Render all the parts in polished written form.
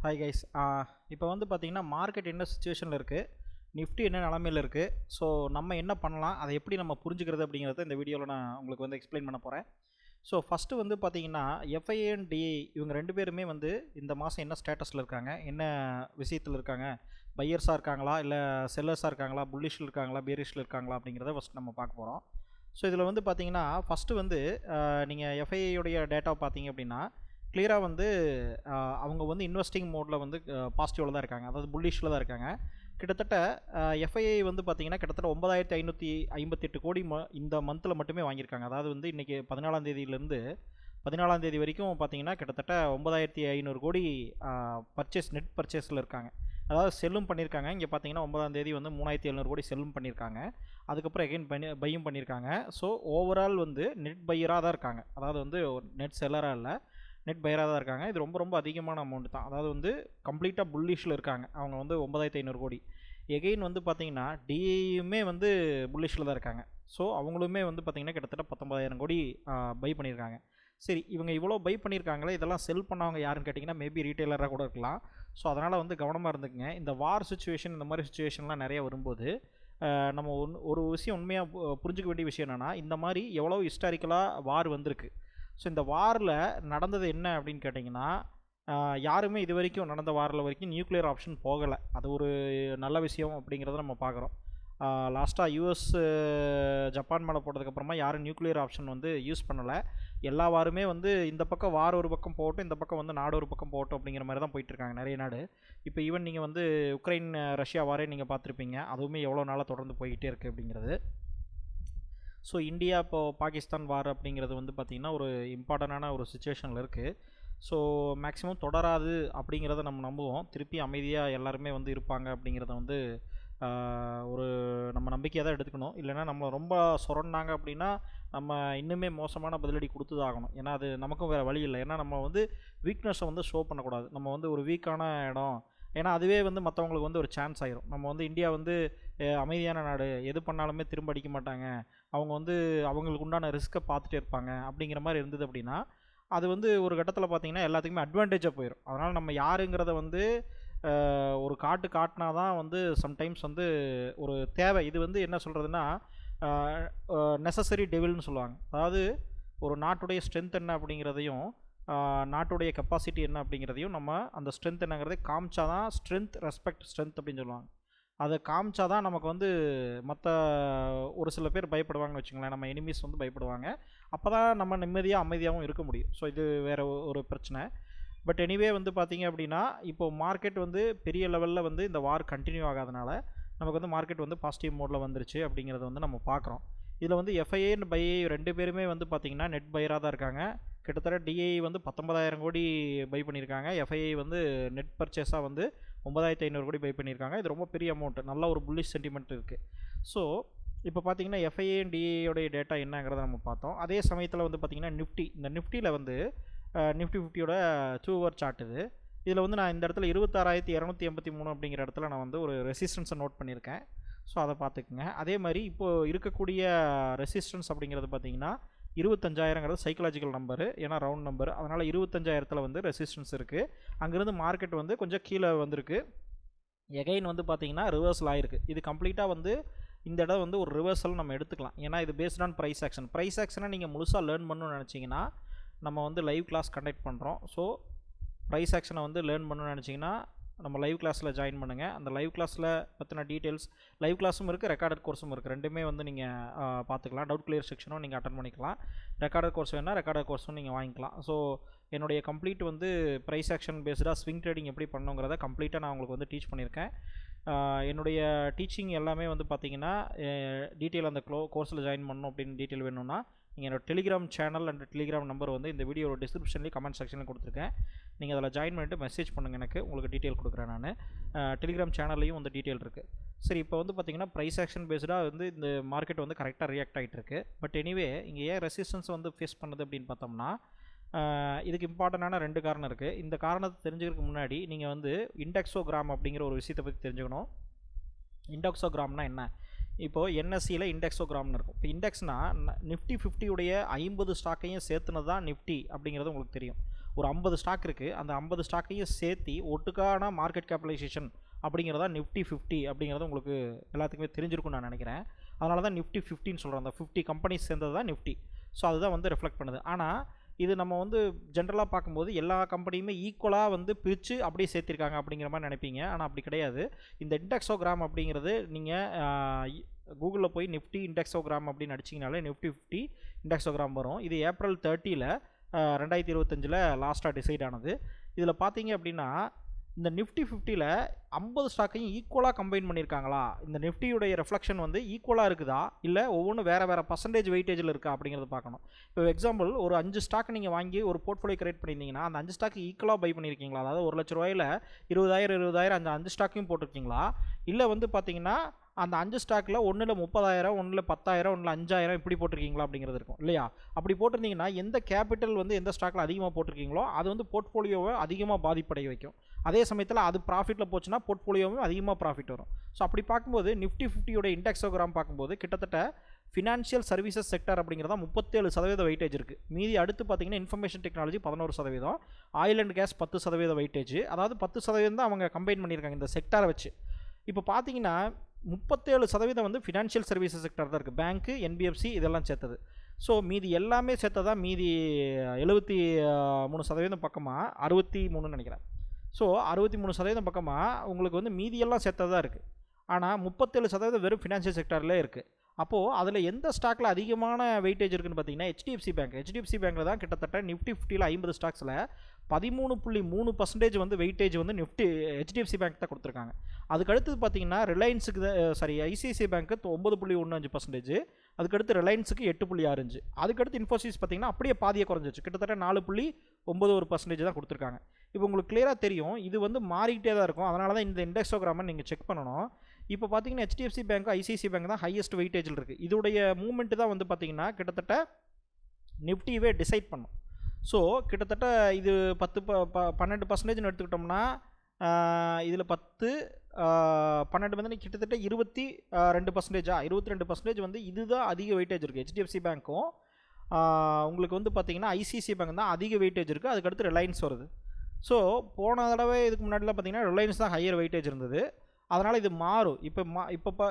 Hi guys. இப்போ வந்து பார்த்தீங்கன்னா மார்க்கெட் என்ன சிச்சுவேஷனில் இருக்குது, நிஃப்டி என்ன நிலமையில் இருக்குது, ஸோ நம்ம என்ன பண்ணலாம், அதை எப்படி நம்ம புரிஞ்சுக்கிறது அப்படிங்கிறத இந்த வீடியோவில் நான் உங்களுக்கு வந்து எக்ஸ்பிளைன் பண்ண போகிறேன். ஸோ ஃபஸ்ட்டு வந்து பார்த்தீங்கன்னா எஃப்ஐஏ அண்ட் டிஐ இவங்க ரெண்டு பேருமே வந்து இந்த மாதம் என்ன ஸ்டேட்டஸில் இருக்காங்க, என்ன விஷயத்தில் இருக்காங்க, பையர்ஸாக இருக்காங்களா இல்லை செல்லர்ஸாக இருக்காங்களா, புல்லிஷில் இருக்காங்களா, பேரிஷில் இருக்காங்களா அப்படிங்கிறத ஃபஸ்ட் நம்ம பார்க்க போகிறோம். ஸோ இதில் வந்து பார்த்தீங்கன்னா ஃபஸ்ட்டு வந்து நீங்கள் எஃப்ஐஏயோடைய டேட்டாவை பார்த்தீங்க அப்படின்னா கிளியராக வந்து அவங்க வந்து இன்வெஸ்டிங் மோடில் வந்து பாசிட்டிவில் தான் இருக்காங்க, அதாவது புல்லிஷில் தான் இருக்காங்க. கிட்டத்தட்ட எஃப்ஐஐ வந்து பார்த்தீங்கன்னா கிட்டத்தட்ட 9558 கோடி இந்த மந்தில் மட்டுமே வாங்கியிருக்காங்க. அதாவது வந்து இன்றைக்கி 14ஆம் தேதியிலேருந்து 14ஆம் தேதி வரைக்கும் பார்த்தீங்கன்னா கிட்டத்தட்ட 9500 கோடி நெட் பர்ச்சேஸில் இருக்காங்க. அதாவது செல்லும் பண்ணியிருக்காங்க. இங்கே பார்த்தீங்கன்னா 9ஆம் தேதி வந்து 3700 கோடி செல்லும் பண்ணியிருக்காங்க. அதுக்கப்புறம் எகைன் பையும் பண்ணியிருக்காங்க. ஸோ ஓவரால் வந்து நெட் பையராக தான் இருக்காங்க, அதாவது வந்து நெட் செல்லராக இல்லை, நெட் பையராக தான் இருக்காங்க. இது ரொம்ப ரொம்ப அதிகமான அமௌண்ட் தான். அதாவது வந்து கம்ப்ளீட்டாக புல்லிஷில் இருக்காங்க அவங்க வந்து 9500 கோடி. எகெயின் வந்து பார்த்தீங்கன்னா டிஏயுமே வந்து புல்லிஷில் தான் இருக்காங்க. ஸோ அவங்களுமே வந்து பார்த்திங்கன்னா கிட்டத்தட்ட 19000 கோடி பை பண்ணியிருக்காங்க. சரி, இவங்க இவ்வளோ பை பண்ணியிருக்காங்களே, இதெல்லாம் செல் பண்ணவங்க யாருன்னு கேட்டிங்கன்னா மேபி ரீட்டைலராக கூட இருக்கலாம். ஸோ அதனால் வந்து கவனமாக இருந்துக்குங்க. இந்த வார் சுச்சுவேஷன் இந்த மாதிரி சுச்சுவேஷன்லாம் நிறைய வரும்போது நம்ம ஒரு விஷயம் உண்மையாக புரிஞ்சுக்க வேண்டிய விஷயம் என்னென்னா, இந்த மாதிரி எவ்வளோ ஹிஸ்டாரிக்கலாக வார் வந்திருக்கு. ஸோ இந்த வாரில் நடந்தது என்ன அப்படின்னு கேட்டிங்கன்னா, யாருமே இது வரைக்கும் நடந்த வாரில் வரைக்கும் நியூக்ளியர் ஆப்ஷன் போகலை. அது ஒரு நல்ல விஷயம் அப்படிங்கிறத நம்ம பார்க்குறோம். லாஸ்ட்டாக யூஎஸ் ஜப்பான் மேலே போட்டதுக்கப்புறமா யாரும் நியூக்ளியர் ஆப்ஷன் வந்து யூஸ் பண்ணலை. எல்லா வாருமே வந்து இந்த பக்கம் வார் ஒரு பக்கம் போகட்டும், இந்த பக்கம் வந்து நாடு ஒரு பக்கம் போகட்டும் அப்படிங்கிற மாதிரி தான் போயிட்டுருக்காங்க நிறைய நாடு. இப்போ ஈவன் நீங்கள் வந்து உக்ரைன் ரஷ்யா வாரே நீங்கள் பார்த்துருப்பீங்க, அதுவுமே எவ்வளோ நாளாக தொடர்ந்து போய்கிட்டே இருக்குது அப்படிங்கிறது. ஸோ இந்தியா இப்போது பாகிஸ்தான் வார் அப்படிங்கிறது வந்து பார்த்திங்கன்னா ஒரு இம்பார்ட்டண்டான ஒரு சுச்சுவேஷனில் இருக்குது. ஸோ மேக்ஸிமம் தொடராது அப்படிங்கிறத நம்ம நம்புவோம். திருப்பி அமைதியாக எல்லாருமே வந்து இருப்பாங்க அப்படிங்கிறத வந்து ஒரு நம்ம நம்பிக்கையாக தான் எடுத்துக்கணும். இல்லைனா நம்ம ரொம்ப சொரண்டாங்க அப்படின்னா நம்ம இன்னுமே மோசமான பதிலடி கொடுத்து தான் ஆகணும். ஏன்னா அது நமக்கும் வேறு வழி இல்லை. ஏன்னா நம்ம வந்து வீக்னஸை வந்து ஷோ பண்ணக்கூடாது. நம்ம வந்து ஒரு வீக்கான இடம், ஏன்னா அதுவே வந்து மற்றவங்களுக்கு வந்து ஒரு சான்ஸ் ஆயிரும். நம்ம வந்து இந்தியா வந்து அமைதியான நாடு, எது பண்ணாலுமே திரும்ப அடிக்க மாட்டாங்க, அவங்க வந்து அவங்களுக்கு உண்டான ரிஸ்க்கை பார்த்துட்டே இருப்பாங்க அப்படிங்கிற மாதிரி இருந்தது அப்படின்னா அது வந்து ஒரு கட்டத்தில் பார்த்திங்கன்னா எல்லாத்துக்குமே அட்வான்டேஜாக போயிடும். அதனால் நம்ம யாருங்கிறத வந்து ஒரு காட்டினா தான் வந்து சம்டைம்ஸ் வந்து ஒரு தேவை. இது வந்து என்ன சொல்கிறதுனா நெசசரி டெவில்னு சொல்லுவாங்க. அதாவது ஒரு நாட்டுடைய ஸ்ட்ரென்த் என்ன அப்படிங்கிறதையும் நாட்டுடைய கெப்பாசிட்டி என்ன அப்படிங்கிறதையும் நம்ம அந்த ஸ்ட்ரென்த் என்னங்கிறதை காமிச்சா தான் ஸ்ட்ரென்த் அப்படின்னு சொல்லுவாங்க. அதை காமிச்சா தான் நமக்கு வந்து மற்ற ஒரு சில பேர் பயப்படுவாங்கன்னு வச்சுங்களேன், நம்ம எனிமீஸ் வந்து பயப்படுவாங்க. அப்போ தான் நம்ம நிம்மதியாக அமைதியாகவும் இருக்க முடியும். ஸோ இது வேறு ஒரு பிரச்சனை. பட் எனிவே வந்து பார்த்திங்க அப்படின்னா இப்போது மார்க்கெட் வந்து பெரிய லெவலில் வந்து இந்த வார் கண்டினியூ ஆகாதனால நமக்கு வந்து மார்க்கெட் வந்து பாசிட்டிவ் மோடில் வந்துருச்சு அப்படிங்கிறத வந்து நம்ம பார்க்குறோம். இதில் வந்து எஃப்ஐஏ அண்ட் பைஏ ரெண்டு பேருமே வந்து பார்த்திங்கன்னா நெட் பையராக தான் இருக்காங்க. கிட்டத்தட்ட டிஐ வந்து 19000 கோடி பை பண்ணியிருக்காங்க. எஃப்ஐஐ வந்து நெட் பர்ச்சேஸாக வந்து 9500 கோடி பை பண்ணியிருக்காங்க. இது ரொம்ப பெரிய அமௌண்ட், நல்ல ஒரு புல்லிஷ் சென்டிமெண்ட் இருக்குது. ஸோ இப்போ பார்த்தீங்கன்னா எஃப்ஐஏ அண்ட் டிஏயோடைய டேட்டா என்னங்கிறத நம்ம பார்த்தோம். அதே சமயத்தில் வந்து பார்த்திங்கன்னா இந்த நிஃப்டியில் வந்து நிஃப்டி 50யோட 2 ஹவர் சார்ட் இது. இதில் வந்து நான் இந்த இடத்துல 26283 அப்படிங்கிற இடத்துல நான் வந்து ஒரு ரெசிஸ்டன்ஸை நோட் பண்ணியிருக்கேன். ஸோ அதை பார்த்துக்குங்க. அதே மாதிரி இப்போது இருக்கக்கூடிய ரெசிஸ்டன்ஸ் அப்படிங்கிறது பார்த்திங்கன்னா 25000ங்கிறது சைக்கலாஜிக்கல் நம்பரு, ஏன்னா ரவுண்ட் நம்பர், அதனால் 25000 வந்து ரெசிஸ்டன்ஸ் இருக்குது. அங்கேருந்து மார்க்கெட் வந்து கொஞ்சம் கீழே வந்திருக்கு. எகைன் வந்து பார்த்திங்கன்னா ரிவர்சல் ஆகிருக்கு. இது கம்ப்ளீட்டாக வந்து இந்த இடம் வந்து ஒரு ரிவர்சல் நம்ம எடுத்துக்கலாம். ஏன்னா இது பேஸ்ட் ஆன் ப்ரைஸ் ஆக்ஷனை நீங்கள் முழுசாக லேர்ன் பண்ணணும்னு நினச்சிங்கன்னா நம்ம வந்து லைவ் கிளாஸ் கண்டக்ட் பண்ணுறோம். ஸோ ப்ரைஸ் ஆக்ஷனை வந்து லேர்ன் பண்ணணும்னு நினச்சிங்கன்னா நம்ம லைவ் கிளாஸில் ஜாயின் பண்ணுங்கள். அந்த லைவ் கிளாஸில் பற்றின டீட்டெயில்ஸ், லைவ் கிளாஸும் இருக்குது, ரெக்கார்டட் கோர்ஸும் இருக்குது. ரெண்டுமே வந்து நீங்கள் பார்த்துக்கலாம். டவுட் கிளியர் செக்ஷனும் நீங்கள் அட்டன் பண்ணிக்கலாம். ரெக்கார்டட் கோர்ஸ் வேணால் ரெக்கார்டட் கோர்ஸும் நீங்கள் வாங்கிக்கலாம். ஸோ என்னுடைய கம்ப்ளீட் வந்து ப்ரைஸ் ஆக்ஷன் பேஸ்டாக ஸ்விங் ட்ரேடிங் எப்படி பண்ணுங்கிறத கம்ப்ளீட்டாக நான் உங்களுக்கு வந்து டீச் பண்ணியிருக்கேன். என்னுடைய டீச்சிங் எல்லாமே வந்து பார்த்திங்கன்னா டீட்டெயில் அந்த கோர்ஸில் ஜாயின் பண்ணணும் அப்படின்னு டீட்டெயில் வேணும்னா நீங்கள் என்னோட Telegram channel and Telegram number வந்து இந்த வீடியோட டிஸ்கிரிப்ஷன்லேயும் கமெண்ட் செக்ஷனில் கொடுத்துருக்கேன். நீங்கள் அதில் ஜாயின் பண்ணிவிட்டு மெசேஜ் பண்ணுங்கள், எனக்கு உங்களுக்கு டீட்டெயில் கொடுக்குறேன். நான் டெலிகிராம் சேனல்லையும் வந்து டீட்டெயில் இருக்குது. சரி, இப்போ வந்து பார்த்திங்கன்னா ப்ரைஸ் ஆக்ஷன் பேஸ்டாக வந்து இந்த மார்க்கெட் வந்து கரெக்டாக ரியாக்ட் ஆகிட்டு இருக்குது. பட் எனிவே இங்கே ஏன் ரெசிஸ்டன்ஸ் வந்து ஃபேஸ் பண்ணுது அப்படின்னு பார்த்தோம்னா இதுக்கு இம்பார்ட்டண்டான 2 காரணம் இருக்குது. இந்த காரணத்தை தெரிஞ்சுக்கிறதுக்கு முன்னாடி நீங்கள் வந்து இண்டெக்ஸோகிராம் அப்படிங்கிற ஒரு விஷயத்தை பற்றி தெரிஞ்சுக்கணும். இண்டெக்ஸோகிராம்னா என்ன? இப்போது என்எஸ்சியில் இண்டெக்ஸோகிராம்னு இருக்கும். இப்போ இண்டெக்ஸ்னால் நிஃப்டி 50 50 50 ஸ்டாக்கையும் சேர்த்துனது தான் நிஃப்டி அப்படிங்கிறது உங்களுக்கு தெரியும். ஒரு 50 ஸ்டாக் இருக்குது, அந்த 50 ஸ்டாக்கையும் சேர்த்து ஒட்டுக்கான மார்க்கெட் கேபிடலைசேஷன் அப்படிங்கிறதா நிஃப்டி 50 அப்படிங்கிறது உங்களுக்கு எல்லாத்துக்குமே தெரிஞ்சிருக்கும்னு நான் நினைக்கிறேன். அதனால தான் நிஃப்டி 50ன்னு சொல்கிறோம். அந்த 50 கம்பெனிஸ் சேர்ந்தது தான் நிஃப்டி. ஸோ அதுதான் வந்து ரெஃப்ளெக்ட் பண்ணுது. ஆனால் இது நம்ம வந்து ஜென்ரலாக பார்க்கும்போது எல்லா கம்பெனியுமே ஈக்குவலாக வந்து பிரித்து அப்படியே சேர்த்திருக்காங்க அப்படிங்கிற மாதிரி நினைப்பீங்க. ஆனால் அப்படி கிடையாது. இந்த இண்டெக்ஸோகிராம் அப்படிங்கிறது நீங்கள் கூகுளில் போய் நிஃப்டி இண்டெக்ஸோகிராம் அப்படின்னு அடிச்சிங்கனாலே நிஃப்டி 50 இண்டெக்ஸோகிராம் வரும். இது ஏப்ரல் 30 2025 லாஸ்ட்டாக டிசைட் ஆனது. இதில் பார்த்தீங்க அப்படின்னா இந்த நிஃப்டி 50ல் 50 ஸ்டாக்கையும் ஈக்குவலாக கம்பைன் பண்ணியிருக்காங்களா, இந்த நிஃப்டியுடைய ரெஃப்ளெக்ஷன் வந்து ஈக்குவலாக இருக்குதா, இல்லை ஒவ்வொன்றும் வேறு வேறு பர்சன்டேஜ் வெயிட்டேஜில் இருக்கா அப்படிங்கிறத பார்க்கணும். இப்போ எக்ஸாம்பிள் ஒரு 5 ஸ்டாக் நீங்கள் வாங்கி ஒரு போர்ட்ஃபோலியோ கிரியேட் பண்ணியிருந்தீங்கன்னா அந்த 5 ஸ்டாக்கு ஈக்குவலாக பை பண்ணியிருக்கீங்களா, அதாவது 1 லட்ச ரூபாயில் 20,000 அந்த 5 ஸ்டாக்கையும் போட்டிருக்கீங்களா, இல்லை வந்து பார்த்தீங்கன்னா அந்த 5 ஸ்டாக்கில் ஒன்றில் 30,000, ஒன்றில் 10,000, ஒன்றில் 5,000 இப்படி போட்டிருக்கீங்களா அப்படிங்கிறது இருக்கும் இல்லையா. அப்படி போட்டிருந்தீங்கன்னா எந்த கேபிட்டல் வந்து எந்த ஸ்டாக்கில் அதிகமாக போட்டிருக்கீங்களோ அது வந்து போர்ட்ஃபோலியோவை அதிகமாக பாதிப்படைய வைக்கும். அதே சமயத்தில் அது ப்ராஃபிட்டில் போச்சுன்னா போர்ட்ஃபோலியோவும் அதிகமாக ப்ராஃபிட் வரும். ஸோ அப்படி பார்க்கும்போது நிஃப்டி 50யோட இண்டெக்ஸோகிராம் பார்க்கும்போது கிட்டத்தட்ட ஃபினான்ஷியல் சர்வீசஸ் செக்டர் அப்படிங்கிறதா 37% வெயிட்டேஜ் இருக்குது. மீதி அடுத்து பார்த்தீங்கன்னா information technology 11%, oil and gas 10% weightage, அதாவது 10% தான் அவங்க கம்பைன் பண்ணியிருக்காங்க இந்த செக்டாரை வச்சு. இப்போ பார்த்தீங்கன்னா 37% வந்து ஃபினான்ஷியல் சர்வீசஸ் செக்டர் தான் இருக்குது, பேங்க்கு, என்பிஎஃப்சி இதெல்லாம் சேர்த்தது. ஸோ மீதி எல்லாமே சேர்த்ததா மீதி 73% பக்கமாக 63 நினைக்கிறேன். ஸோ 63% பக்கமாக உங்களுக்கு வந்து மீதியெல்லாம் சேர்த்ததாக இருக்குது. ஆனால் 37% வெறும் ஃபினான்ஷியல் செக்டரில் இருக்குது. அப்போது அதில் எந்த ஸ்டாக்கில் அதிகமான வெயிட்டேஜ் இருக்குதுன்னு பார்த்தீங்கன்னா ஹெச்டிஎஃப்சி பேங்க். ஹெச்டிஎஃப்சி பேங்க்கில் தான் கிட்டத்தட்ட நிஃப்டி 50ல் 50 ஸ்டாக்ஸில் 13.3% வந்து வெயிட்டேஜ் வந்து நிஃப்டி ஹெச்டிஎஃப்சி பேங்க் தான் கொடுத்துருக்காங்க. அதுக்கடுத்து பார்த்தீங்கன்னா ரிலையன்ஸுக்கு ஐசிஐசிஐ பேங்க்கு 9.15%, அதுக்கடுத்து ரிலையன்ஸுக்கு 8.65, அதுக்கடுத்து இன்ஃபோசிஸ் பார்த்தீங்கன்னா அப்படியே பாதியை குறைஞ்சிச்சு, கிட்டத்தட்ட 4.91% தான் கொடுத்துருக்காங்க. இப்போ உங்களுக்கு கிளியராக தெரியும் இது வந்து மாறிக்கிட்டே தான் இருக்கும். அதனால தான் இந்த இண்டெக்ஸோகிராமை நீங்கள் செக் பண்ணணும். இப்போ பார்த்தீங்கன்னா ஹெச்டிஎஃப்சி பேங்க், ஐசிஐசி பேங்க் தான் ஹையஸ்ட் வெயிட்டேஜில் இருக்குது. இதோடைய மூவ்மெண்ட் தான் வந்து பார்த்தீங்கன்னா கிட்டத்தட்ட நிஃப்டியே டிசைட் பண்ணும். ஸோ கிட்டத்தட்ட இது 12% எடுத்துக்கிட்டோம்னா இதில் 10 12 வந்து கிட்டத்தட்ட 22%, 22% வந்து இதுதான் அதிக வெயிட்டேஜ் இருக்குது. ஹெச்டிஎஃப்சி பேங்க்கும் உங்களுக்கு வந்து பார்த்தீங்கன்னா ஐசிஐசி பேங்க் தான் அதிக வெயிட்டேஜ் இருக்குது, அதுக்கடுத்து ரிலையன்ஸ் வருது. ஸோ போன தடவை இதுக்கு முன்னாடிலாம் பார்த்தீங்கன்னா ரிலையன்ஸ் தான் ஹையர் வெயிட்டேஜ் இருந்தது. அதனால் இது மாறும்.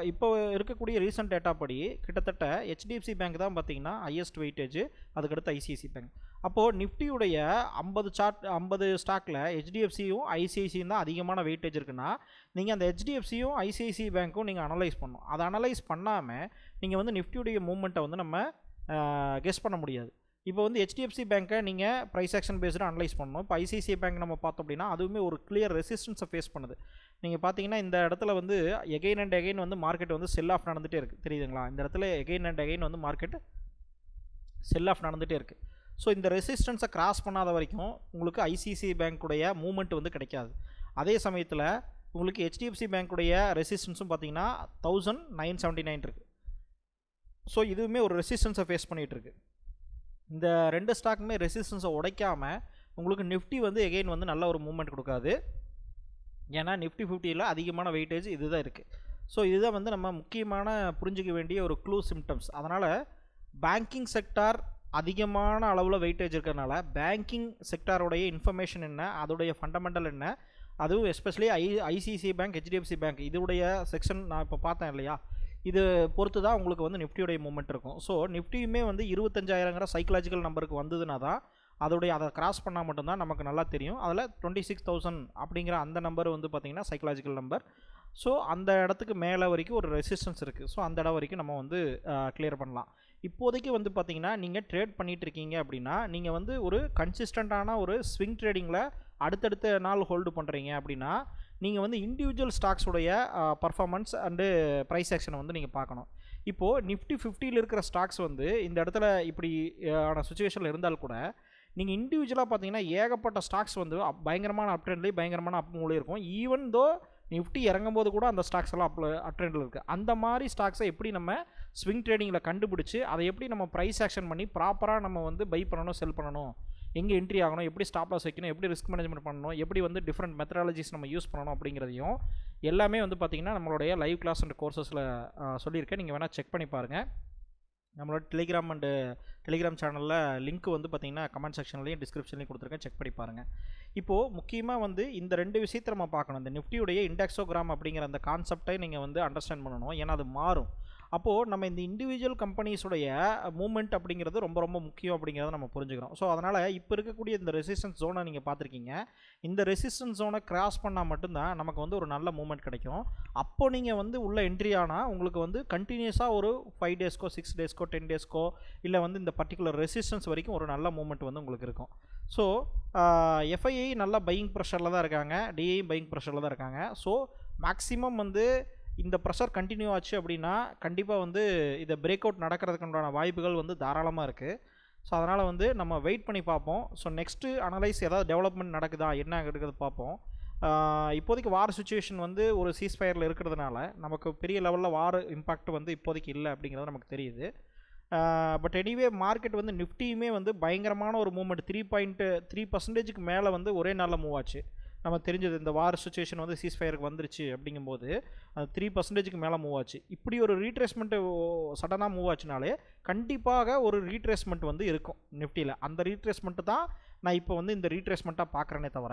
இப்போ இருக்கக்கூடிய ரீசன்ட் டேட்டா படி கிட்டத்தட்ட ஹெச்டிஎஃப்சி பேங்க் தான் பார்த்தீங்கன்னா ஹையஸ்ட் வெயிட்டேஜ், அதுக்கடுத்து ஐசிஐசி பேங்க். அப்போது நிஃப்டியுடைய 50 ஸ்டாக்கில் ஹெச்டிஎஃப்சியும் ஐசிஐசியும் தான் அதிகமான வெயிட்டேஜ் இருக்குன்னா நீங்கள் அந்த ஹெச்டிஎஃப்சியும் ஐசிஐசி பேங்க்கும் நீங்கள் அனலைஸ் பண்ணணும். அதை அனலைஸ் பண்ணாமல் நீங்கள் வந்து நிஃப்டியுடைய மூவ்மெண்ட்டை வந்து நம்ம கெஸ் பண்ண முடியாது. இப்போ வந்து ஹெச்டிஎஃப்சி பேங்க்கை நீங்கள் ப்ரைஸ் ஆக்ஷன் பேஸ்டு அனலைஸ் பண்ணணும். இப்போ ஐசிஐசிஐ பேங்க் நம்ம பார்த்தோம் அப்படின்னா அதுவுமே ஒரு கிளியர் ரெசிஸ்டன்ஸை ஃபேஸ் பண்ணுது. நீங்கள் பார்த்தீங்கன்னா இந்த இடத்துல வந்து எகைன் அண்ட் எகைன் வந்து மார்க்கெட் வந்து செல் ஆஃப் நடந்துகிட்டே இருக்குது, தெரியுதுங்களா. இந்த இடத்துல எகைன் அண்ட் எகைன் வந்து மார்க்கெட் செல் ஆஃப் நடந்துகிட்டே இருக்குது. ஸோ இந்த ரெசிஸ்டன்ஸை கிராஸ் பண்ணாத வரைக்கும் உங்களுக்கு ஐசிஐசிஐ பேங்க்குடைய மூவ்மெண்ட் வந்து கிடைக்காது. அதே சமயத்தில் உங்களுக்கு ஹெச்டிஎஃப்சி பேங்க்குடைய ரெசிஸ்டன்ஸும் பார்த்தீங்கன்னா 1979 இருக்குது. ஸோ இதுவுமே ஒரு ரெசிஸ்டன்ஸை ஃபேஸ் பண்ணிகிட்டு இருக்குது. இந்த ரெண்டு ஸ்டாக்குமே ரெசிஸ்டன்ஸை உடைக்காமல் உங்களுக்கு நிஃப்டி வந்து எகெயின் வந்து நல்ல ஒரு மூவ்மெண்ட் கொடுக்காது. ஏன்னா நிஃப்டி 50ல் அதிகமான வெயிட்டேஜ் இது தான் இருக்குது. ஸோ இதுதான் வந்து நம்ம முக்கியமான புரிஞ்சிக்க வேண்டிய ஒரு க்ளூ சிம்டம்ஸ். அதனால் பேங்கிங் செக்டார் அதிகமான அளவில் வெயிட்டேஜ் இருக்கிறதுனால பேங்கிங் செக்டாரோடைய இன்ஃபர்மேஷன் என்ன, அதோடைய ஃபண்டமெண்டல் என்ன, அதுவும் especially ICICI bank, HDFC bank இதோடைய செக்ஷன் நான் இப்போ பார்த்தேன் இல்லையா, இது பொறுத்து தான் உங்களுக்கு வந்து நிஃப்டியோடைய மூவ்மெண்ட் இருக்கும். ஸோ நிஃப்டியுமே வந்து 25,000ங்கிற சைக்கலாஜிக்கல் நம்பருக்கு வந்ததுன்னா தான் அதை கிராஸ் பண்ணால் மட்டும்தான் நமக்கு நல்லா தெரியும். அதில் 26,000 அப்படிங்கிற அந்த நம்பர் வந்து பார்த்திங்கன்னா சைக்கலாஜிக்கல் நம்பர். ஸோ அந்த இடத்துக்கு மேலே வரைக்கும் ஒரு ரெசிஸ்டன்ஸ் இருக்குது. ஸோ அந்த இடம் வரைக்கும் நம்ம வந்து கிளியர் பண்ணலாம். இப்போதைக்கு வந்து பார்த்திங்கன்னா நீங்கள் ட்ரேட் பண்ணிகிட்டு இருக்கீங்க அப்படின்னா நீங்கள் வந்து ஒரு கன்சிஸ்டண்ட்டான ஒரு ஸ்விங் ட்ரேடிங்கில் அடுத்தடுத்த நாள் ஹோல்டு பண்ணுறீங்க அப்படின்னா நீங்கள் வந்து இண்டிவிஜுவல் ஸ்டாக்ஸுடைய பர்ஃபார்மன்ஸ் அண்டு ப்ரைஸ் ஆக்ஷனை வந்து நீங்கள் பார்க்கணும். இப்போது நிஃப்டி 50ல் இருக்கிற ஸ்டாக்ஸ் வந்து இந்த இடத்துல இப்படி ஆன சுச்சுவேஷனில் இருந்தால் கூட நீங்கள் இண்டிவிஜுவலாக பார்த்தீங்கன்னா ஏகப்பட்ட ஸ்டாக்ஸ் வந்து பயங்கரமான அப் ட்ரெண்ட்லேயும் பயங்கரமான அப் மூவ்லேயும் இருக்கும். ஈவன் தோ நிஃப்டி இறங்கும்போது கூட அந்த ஸ்டாக்ஸ் எல்லாம் அப் ட்ரெண்டில் இருக்குது. அந்த மாதிரி ஸ்டாக்ஸை எப்படி நம்ம ஸ்விங் ட்ரேடிங்கில் கண்டுபிடிச்சி அதை எப்படி நம்ம ப்ரைஸ் ஆக்ஷன் பண்ணி ப்ராப்பராக நம்ம வந்து பை பண்ணணும், செல் பண்ணணும், எங்கே என்ட்ரி ஆகணும், எப்படி ஸ்டாப் லாஸ் வைக்கணும், எப்படி ரிஸ்க் மேனேஜ்மெண்ட் பண்ணணும், எப்படி வந்து டிஃப்ரெண்ட் மெத்தடாலஜிஸ் நம்ம யூஸ் பண்ணணும் அப்படிங்கிறதையும் எல்லாமே வந்து பார்த்திங்கன்னா நம்மளுடைய லைவ் கிளாஸ் அண்ட் கோர்சஸில் சொல்லியிருக்கேன். நீங்கள் வேணால் செக் பண்ணி பாருங்கள். நம்மளோட டெலிகிராம் சேனலில் லிங்க் வந்து பார்த்திங்கன்னா கமெண்ட் செக்ஷன்லேயும் டிஸ்கிரிப்ஷன்லேயும் கொடுத்துருக்கேன், செக் பண்ணி பாருங்கள். இப்போது முக்கியமாக வந்து இந்த 2 விஷயத்தை நம்ம பார்க்கணும். இந்த நிஃப்டியுடைய இண்டெக்ஸோகிராம் அப்படிங்கிற அந்த கான்செப்டை நீங்கள் வந்து அண்டர்ஸ்டாண்ட் பண்ணணும். ஏன்னா அது மாறும். அப்போது நம்ம இந்த இண்டிவிஜுவல் கம்பெனிஸுடைய மூமெண்ட் அப்படிங்கிறது ரொம்ப ரொம்ப முக்கியம் அப்படிங்கிறத நம்ம புரிஞ்சுக்கிறோம். ஸோ அதனால் இப்போ இருக்கக்கூடிய இந்த ரெசிஸ்டன்ஸ் ஜோனை நீங்கள் பார்த்துருக்கீங்க. இந்த ரெசிஸ்டன்ஸ் ஜோனை கிராஸ் பண்ணால் மட்டும்தான் நமக்கு வந்து ஒரு நல்ல மூமெண்ட் கிடைக்கும். அப்போ நீங்கள் வந்து உள்ள என்ட்ரி ஆனால் உங்களுக்கு வந்து கண்டினியூஸாக ஒரு 5 டேஸ்க்கோ 6 டேஸ்க்கோ 10 டேஸ்க்கோ இல்லை வந்து இந்த பர்டிகுலர் ரெசிஸ்டன்ஸ் வரைக்கும் ஒரு நல்ல மூமெண்ட் வந்து உங்களுக்கு இருக்கும். ஸோ எஃப்ஐஐ நல்லா பையிங் ப்ரெஷரில் தான் இருக்காங்க, டிஐ பையிங் ப்ரெஷரில் தான் இருக்காங்க. ஸோ மேக்ஸிமம் வந்து இந்த ப்ரெஷர் கண்டினியூ ஆச்சு அப்படின்னா கண்டிப்பாக வந்து இதை பிரேக் அவுட் நடக்கிறதுக்குண்டான வாய்ப்புகள் வந்து தாராளமாக இருக்குது. ஸோ அதனால் வந்து நம்ம வெயிட் பண்ணி பார்ப்போம். ஸோ நெக்ஸ்ட்டு அனலைஸ் ஏதாவது டெவலப்மெண்ட் நடக்குதா என்ன எடுக்கிறது பார்ப்போம். இப்போதைக்கு வார் சுச்சுவேஷன் வந்து ஒரு சீஸ்ஃபயரில் இருக்கிறதுனால நமக்கு பெரிய லெவலில் வார் இம்பாக்ட் வந்து இப்போதைக்கு இல்லை அப்படிங்கிறது நமக்கு தெரியுது. பட் எனிவே மார்க்கெட் வந்து நிஃப்டியுமே வந்து பயங்கரமான ஒரு மூவ்மெண்ட் 3.3% மேலே வந்து ஒரே நாளில் மூவ் ஆச்சு. நம்ம தெரிஞ்சது இந்த வார் சுச்சுவேஷன் வந்து சீஸ்ஃபயருக்கு வந்துருச்சு அப்படிங்கும்போது அது 3% மேலே மூவ் ஆச்சு. இப்படி ஒரு ரீட்ரேஸ்மெண்ட்டு சடனாக மூவ் ஆச்சுனாலே கண்டிப்பாக ஒரு ரீட்ரேஸ்மெண்ட் வந்து இருக்கும் நிஃப்டியில். அந்த ரீட்ரேஸ்மெண்ட்டு தான் நான் இப்போ வந்து இந்த ரீட்ரேஸ்மெண்ட்டாக பார்க்குறேனே தவிர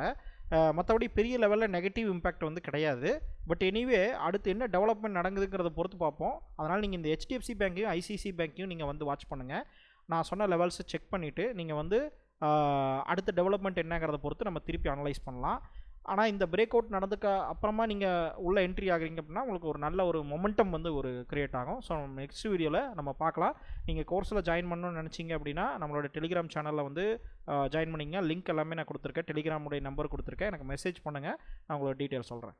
மற்றபடி பெரிய லெவலில் நெகட்டிவ் இம்பேக்ட் வந்து கிடையாது. பட் எனிவே அடுத்து என்ன டெவலப்மெண்ட் நடக்குதுங்கிறத பொறுத்து பார்ப்போம். அதனால் நீங்கள் இந்த HDFC பேங்க்கையும் ஐசிசி பேங்க்கையும் நீங்கள் வந்து வாட்ச் பண்ணுங்கள். நான் சொன்ன லெவல்ஸை செக் பண்ணிவிட்டு நீங்கள் வந்து அடுத்த டெவலப்மெண்ட் என்னங்கிறத பொறுத்து நம்ம திருப்பி அனலைஸ் பண்ணலாம். ஆனால் இந்த பிரேக் அவுட் நடந்துக்க அப்புறமா நீங்கள் உள்ள என்ட்ரி ஆகுறீங்க அப்படின்னா உங்களுக்கு ஒரு நல்ல ஒரு மொமெண்டம் வந்து ஒரு கிரியேட் ஆகும். ஸோ நெக்ஸ்ட் வீடியோவில் நம்ம பார்க்கலாம். நீங்கள் கோர்ஸில் ஜாயின் பண்ணணும்னு நினச்சிங்க அப்படின்னா நம்மளோட டெலிகிராம் சேனலில் வந்து ஜாயின் பண்ணிங்க. லிங்க் எல்லாமே நான் கொடுத்துருக்கேன், டெலிகிராமுடைய நம்பர் கொடுத்துருக்கேன். எனக்கு மெசேஜ் பண்ணுங்கள், நான் உங்களோட டீட்டெயில் சொல்கிறேன்.